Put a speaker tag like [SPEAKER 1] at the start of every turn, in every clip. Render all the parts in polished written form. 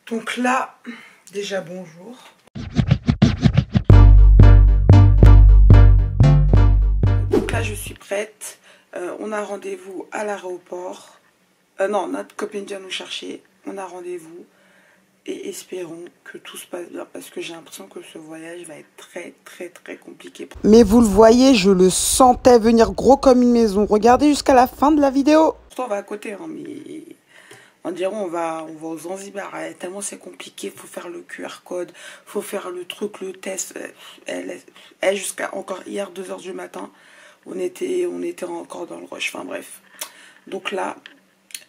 [SPEAKER 1] Donc là, déjà bonjour. Donc là, je suis prête. On a rendez-vous à l'aéroport. Non, notre copine vient nous chercher. On a rendez-vous. Et espérons que tout se passe bien parce que j'ai l'impression que ce voyage va être très compliqué. Mais vous le voyez, je le sentais venir gros comme une maison. Regardez jusqu'à la fin de la vidéo. Pourtant, on va à côté, hein, mais on dirait on va au Zanzibar. Tellement c'est compliqué, il faut faire le QR code, il faut faire le truc, le test. Elle jusqu'à encore hier 2 h du matin, on était encore dans le rush. Enfin bref. Donc là,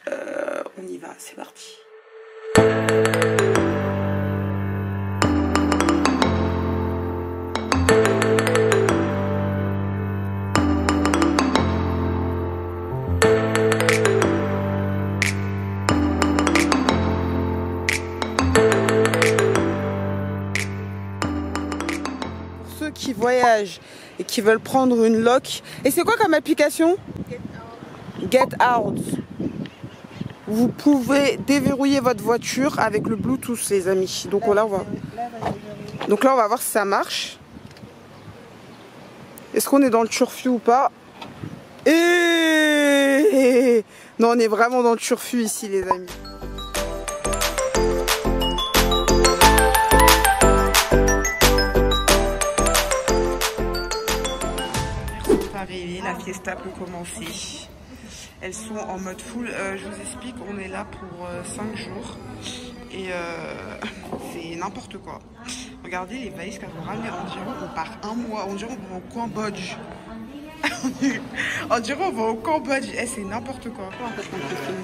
[SPEAKER 1] on y va, c'est parti. Qui voyagent et qui veulent prendre une loc. Et c'est quoi comme application? Get Out. Vous pouvez déverrouiller votre voiture avec le Bluetooth, les amis. Donc là, on va voir si ça marche. Est-ce qu'on est dans le turfu ou pas? Et non, on est vraiment dans le turfu ici, les amis. La fiesta peut commencer. Elles sont en mode full. Je vous explique, on est là pour 5 jours. Et c'est n'importe quoi. Regardez les valises qu'elles vont ramener. On dirait qu'on part 1 mois. On dirait qu'on va au Cambodge. On dirait qu'on va au Cambodge. C'est n'importe quoi.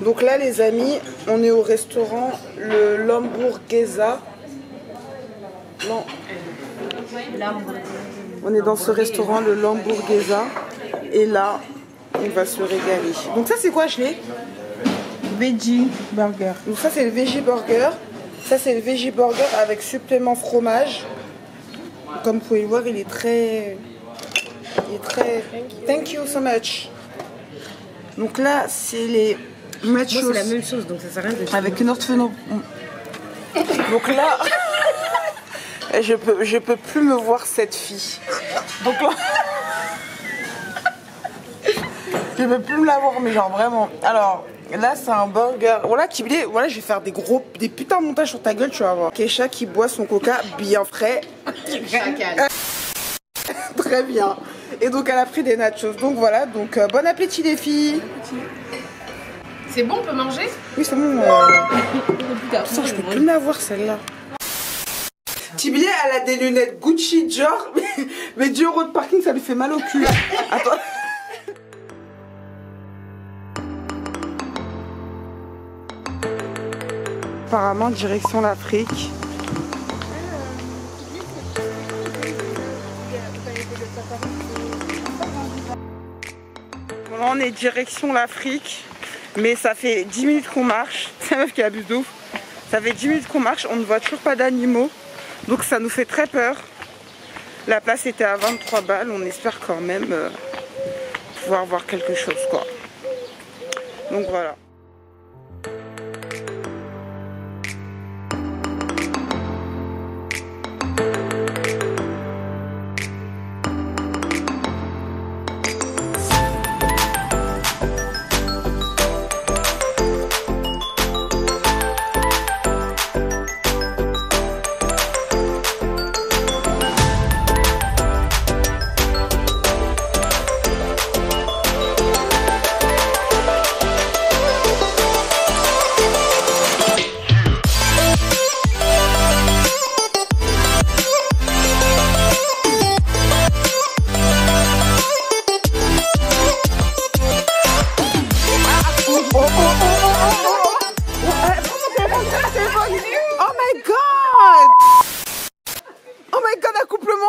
[SPEAKER 1] Donc là, les amis, on est au restaurant le Lambourguesa. Non. On est dans ce restaurant, le Lambourguesa. Et là, on va se régaler. Donc ça, c'est quoi, Ashley? Veggie burger. Donc ça, c'est le veggie burger. Ça, c'est le veggie burger avec supplément fromage. Comme vous pouvez le voir, il est très... Thank you so much. Donc là, c'est les nachos.
[SPEAKER 2] Moi, c'est la même chose, donc ça sert à rien de...
[SPEAKER 1] Avec une autre fenêtre. Donc là... Je peux plus me voir cette fille. Donc là... Je peux plus me la voir, mais genre vraiment. Alors, là, c'est un burger. Voilà, voilà, je vais faire des putains de montages sur ta gueule, tu vas voir. Keisha qui boit son coca bien frais. Très bien. Et donc, elle a pris des nachos. Donc voilà, donc bon appétit les filles.
[SPEAKER 2] C'est bon, on peut manger?
[SPEAKER 1] Oui, c'est bon. Putain, je peux plus me la voir celle-là. Tibier, elle a des lunettes Gucci, genre, mais 10 € de parking, ça lui fait mal au cul. Attends. Apparemment, direction l'Afrique. Bon, là, on est direction l'Afrique, mais ça fait 10 minutes qu'on marche. C'est la meuf qui abuse de ouf. Ça fait 10 minutes qu'on marche, on ne voit toujours pas d'animaux. Donc ça nous fait très peur. La place était à 23 balles. On espère quand même pouvoir voir quelque chose, quoi. Donc voilà.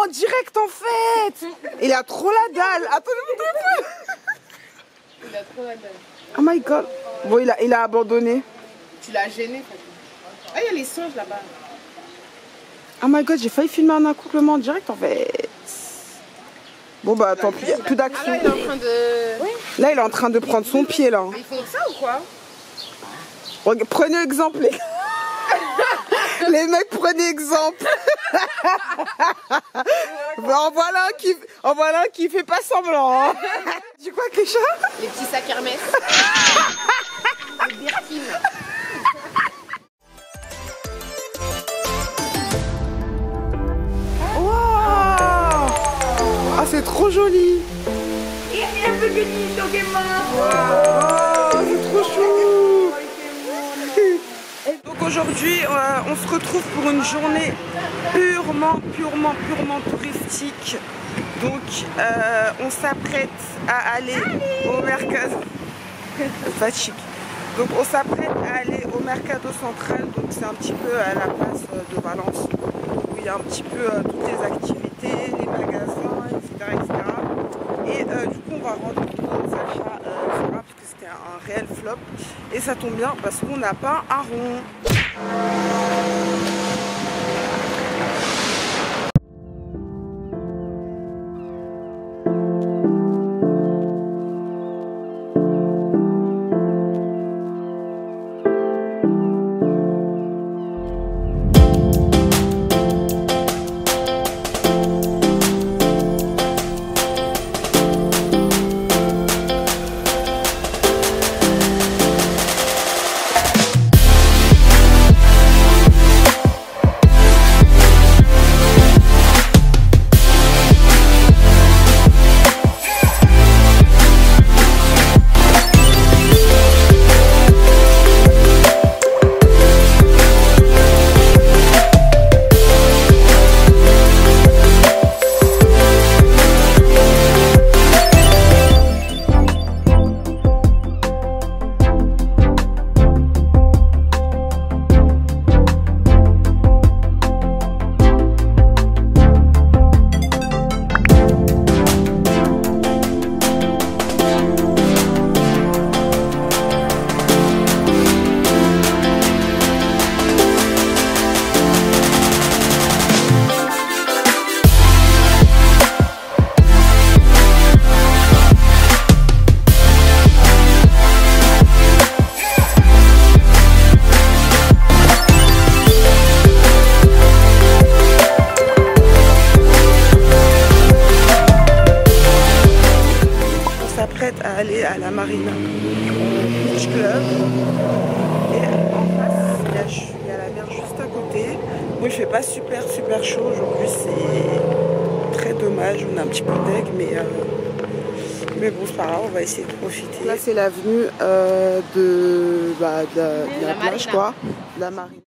[SPEAKER 1] en direct en fait. Il a trop la dalle. Attendez,
[SPEAKER 2] il a trop la dalle.
[SPEAKER 1] Oh my god. Bon, il a abandonné.
[SPEAKER 2] Tu l'as gêné. Ah, il y a les singes là-bas.
[SPEAKER 1] Oh my god, j'ai failli filmer un accouplement en direct en fait. Bon bah tant pis, plus d'action.
[SPEAKER 2] Ah là, il est en train de... Oui.
[SPEAKER 1] Là, il est en train de prendre son pied là.
[SPEAKER 2] Mais ils font ça ou quoi?
[SPEAKER 1] Prenez exemple les gars. Les mecs, prenez exemple. En voilà un qui fait pas semblant. Hein. Tu crois que les chats?
[SPEAKER 2] Les petits sacs Hermès. Les Birkin.
[SPEAKER 1] Wow. Ah, c'est trop joli.
[SPEAKER 2] Il a un peu de nid, donc il est mort.
[SPEAKER 1] Oh, c'est trop chou. Donc aujourd'hui, on se retrouve pour une journée purement touristique. Donc on s'apprête à aller au Mercado. Pas chic. Donc on s'apprête à aller au Mercado Central. Donc c'est un petit peu à la place de Valence, où il y a un petit peu toutes les activités, les magasins, etc. Et du coup on va rendre nos achats parce que c'était un réel flop. Et ça tombe bien parce qu'on n'a pas un rond. À aller à la Marina Beach Club et en face il y a la mer juste à côté. Bon, il fait pas super chaud aujourd'hui, c'est très dommage, on a un petit peu de deg, mais bon c'est pas grave, on va essayer de profiter. Là c'est l'avenue de la plage quoi, de la Marina.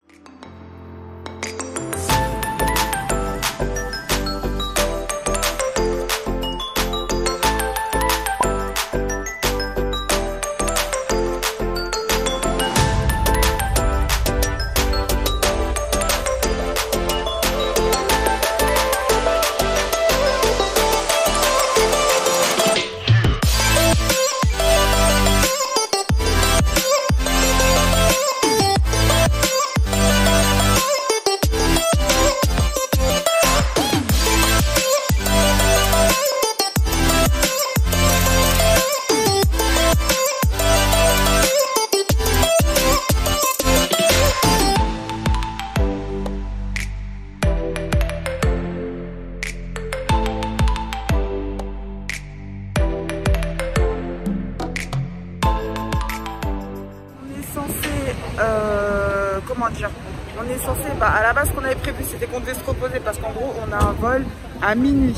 [SPEAKER 1] Comment dire, on est censé, à la base ce qu'on avait prévu c'était qu'on devait se reposer parce qu'en gros on a un vol à minuit.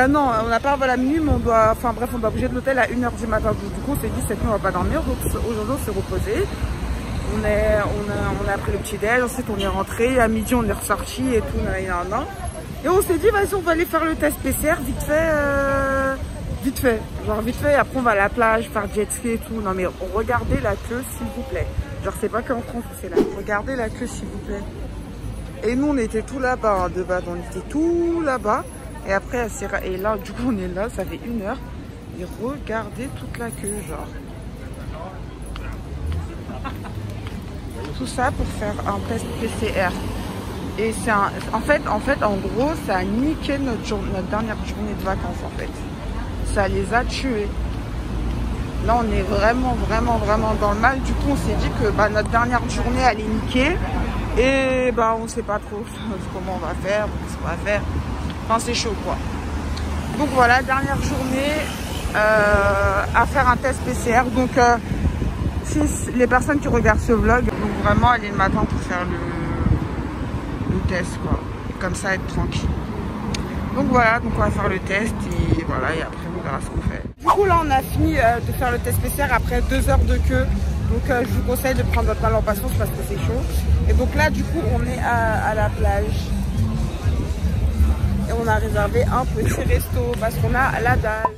[SPEAKER 1] Non, on n'a pas un vol à minuit mais on doit, on doit bouger de l'hôtel à 1h du matin. Donc, du coup on s'est dit cette nuit on va pas dormir, donc aujourd'hui on s'est reposé. On a pris le petit déj, ensuite on est rentré, à midi on est ressorti et tout, et on s'est dit vas-y on va aller faire le test PCR vite fait, et après on va à la plage, faire jet ski et tout. Non mais regardez la queue s'il vous plaît. Genre c'est pas qu'en France c'est là. Regardez la queue s'il vous plaît. Et nous on était tout là-bas, de base on était tout là-bas. Et après et là du coup on est là, ça fait 1 heure. Et regardez toute la queue genre. Tout ça pour faire un test PCR. Et c'est en fait en gros ça a niqué notre dernière journée de vacances en fait. Ça les a tués. Là on est vraiment dans le mal. Du coup on s'est dit que notre dernière journée elle est niquée. Et et ben on sait pas trop comment on va faire, ce qu'on va faire. Enfin c'est chaud quoi. Donc voilà, dernière journée à faire un test PCR. Donc si les personnes qui regardent ce vlog, donc vraiment aller le matin pour faire le test quoi. Et comme ça être tranquille. Donc voilà, donc on va faire le test et voilà, et après on verra ce qu'on fait. Du coup là on a fini de faire le test PCR après 2 heures de queue. Donc je vous conseille de prendre votre mal en patience parce que c'est chaud. Et donc là du coup on est à la plage. Et on a réservé un petit resto parce qu'on a la dalle.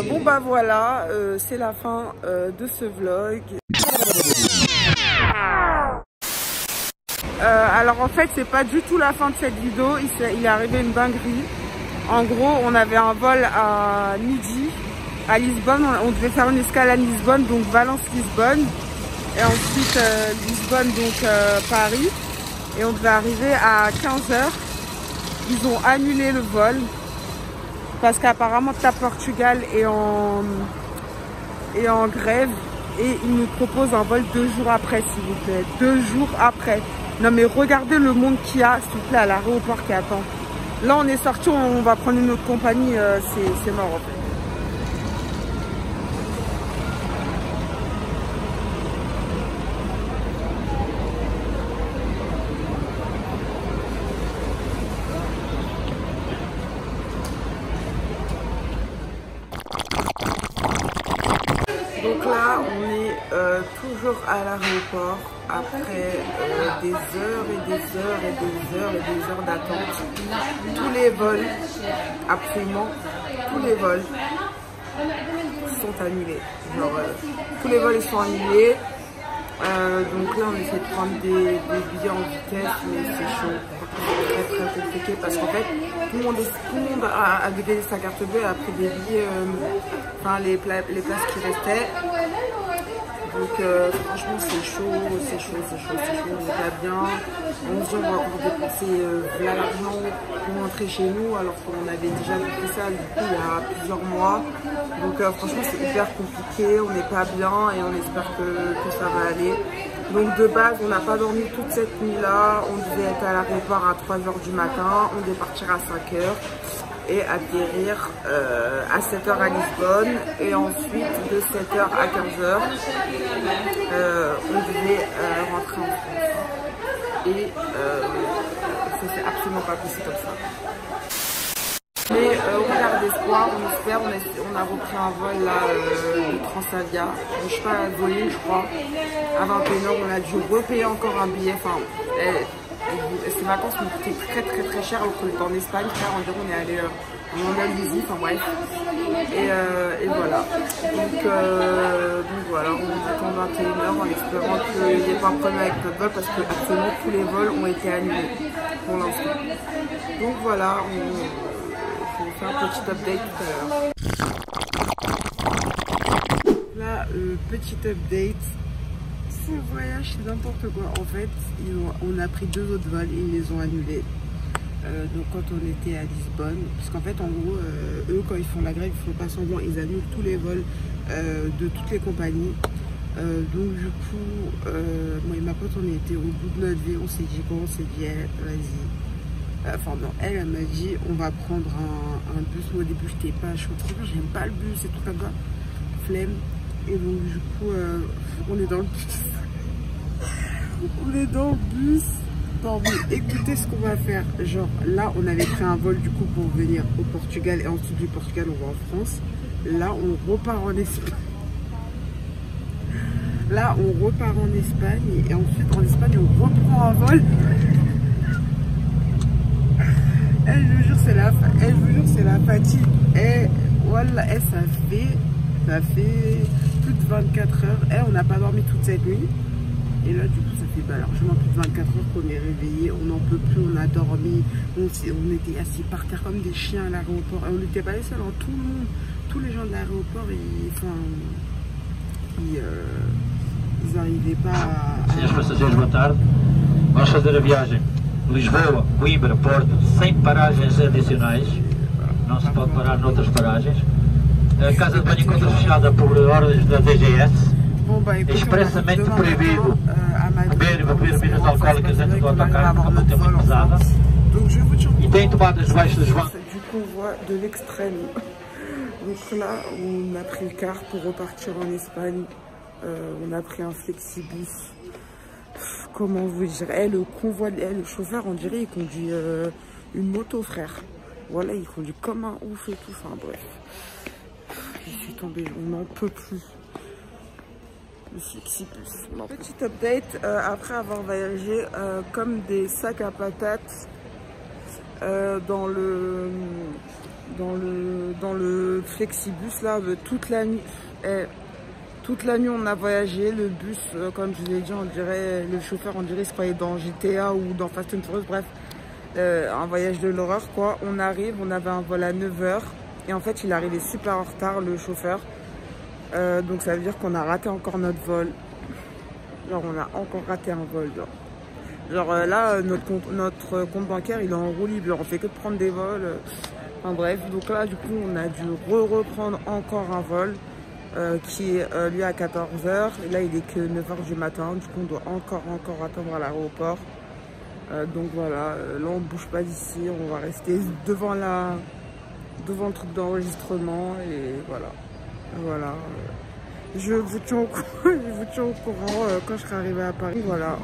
[SPEAKER 1] Bon bah voilà, c'est la fin de ce vlog. Alors en fait c'est pas du tout la fin de cette vidéo, il est arrivé une dinguerie. En gros on avait un vol à midi à Lisbonne, on devait faire une escale à Lisbonne, donc Valence-Lisbonne. Et ensuite Lisbonne donc Paris. Et on devait arriver à 15 h. Ils ont annulé le vol. Parce qu'apparemment TAP Portugal est en grève et ils nous proposent un vol 2 jours après s'il vous plaît. 2 jours après. Non mais regardez le monde qu'il y a s'il vous plaît à l'aéroport qui attend. Là on est sorti, on va prendre une autre compagnie, c'est mort en fait. Donc là, on est toujours à l'aéroport après des heures et des heures et des heures et des heures d'attente. Tous les vols, absolument tous les vols sont annulés. Genre, tous les vols sont annulés. Donc là, on essaie de prendre des billets en vitesse, mais c'est chaud. C'est très compliqué parce qu'en fait, tout le monde a dégagé sa carte bleue et a pris des billets, enfin les places qui restaient. Donc franchement c'est chaud, on n'est pas bien. On se dit on va encore dépenser de l'argent pour rentrer chez nous alors qu'on avait déjà fait ça du coup il y a plusieurs mois. Donc franchement c'est hyper compliqué, on n'est pas bien et on espère que ça va aller. Donc de base on n'a pas dormi toute cette nuit là, on devait être à l'aéroport à 3 h du matin, on devait partir à 5 h. Et atterrir à 7 h à Lisbonne et ensuite de 7 h à 15 h on devait rentrer en France et c'est absolument pas possible comme ça. Mais on garde espoir, on espère, on a repris un vol là de Transavia, je sais pas voler je crois, à 21 h on a dû repayer encore un billet, enfin ces vacances m'ont coûté très cher alors qu'on était en Espagne, frère, on dirait qu'on est allé en Andalousie, enfin bref. Et voilà. Donc voilà, on attend 21 h en espérant qu'il n'y ait pas un problème avec notre vol parce que absolument tous les vols ont été annulés pour l'instant. Donc voilà, je vais vous faire un petit update tout à l'heure. Là, petit update. Ce voyage c'est n'importe quoi en fait, on a pris 2 autres vols et ils les ont annulés. Donc quand on était à Lisbonne, parce qu'en fait en gros eux quand ils font la grève ils font pas semblant, ils annulent tous les vols de toutes les compagnies. Donc du coup moi et ma pote on était au bout de notre vie, on s'est dit quoi, on s'est dit vas-y, enfin non, elle m'a dit on va prendre un bus. Moi au début j'étais pas chaude, j'aime pas le bus et tout comme ça, flemme. Et donc du coup on est dans le bus. On est dans le bus. Non mais écoutez ce qu'on va faire. Genre là on avait pris un vol du coup pour venir au Portugal et ensuite du Portugal on va en France. Là on repart en Espagne. Là on repart en Espagne et ensuite en Espagne on reprend un vol. Elle, je vous jure c'est la fatigue. Et Voilà, et ça fait plus de 24 heures. Et on n'a pas dormi toute cette nuit. Et là, du coup, ça fait largement plus de 24 heures qu'on est réveillé. On n'en peut plus, on a dormi. On était assis par terre comme des chiens à l'aéroport. Et on n'était pas les seuls. Tout le monde, tous les gens de l'aéroport, ils n'arrivaient pas à...
[SPEAKER 3] Senhores passageiros, boa tarde. Vamos fazer a viagem Lisboa, Coimbra, Porto, sem paragens adicionais. Não se pode parar noutras paragens. A casa de banho encontra-se fechada por ordens da DGS.
[SPEAKER 1] Bon, bah, écoutez,
[SPEAKER 3] Expressamente proibido beber e beber bebidas alcoólicas dentro do autocarro, como muito pesada. E tem tomadas debaixo dos bancos.
[SPEAKER 1] Du convoi de l'extrême. Donc là, on a pris le car pour repartir en Espagne. On a pris un flexibus. Comment vous dire, le convoi, le chauffeur, on dirait, il conduit une moto, frère. Voilà, il conduit comme un ouf et tout. Enfin bref, je suis tombée, on n'en peut plus. Le flexibus. Bon, petite update, après avoir voyagé comme des sacs à patates dans le flexibus là, toute la nuit. Toute la nuit on a voyagé, le bus, comme je vous l'ai dit, on dirait, le chauffeur on dirait il se croyait dans GTA ou dans Fast and Furious, bref, un voyage de l'horreur quoi. On arrive, on avait un vol à 9 h et en fait il est arrivé super en retard le chauffeur, donc ça veut dire qu'on a raté encore notre vol, genre on a encore raté un vol, genre là notre compte bancaire il est en roue libre, on fait que de prendre des vols, enfin bref, donc là du coup on a dû reprendre encore un vol. Qui est lui à 14 h et là il est que 9 h du matin, du coup on doit encore attendre à l'aéroport, donc voilà, là on bouge pas d'ici, on va rester devant le truc d'enregistrement et voilà, je vous tiens au courant quand je serai arrivée à Paris, voilà.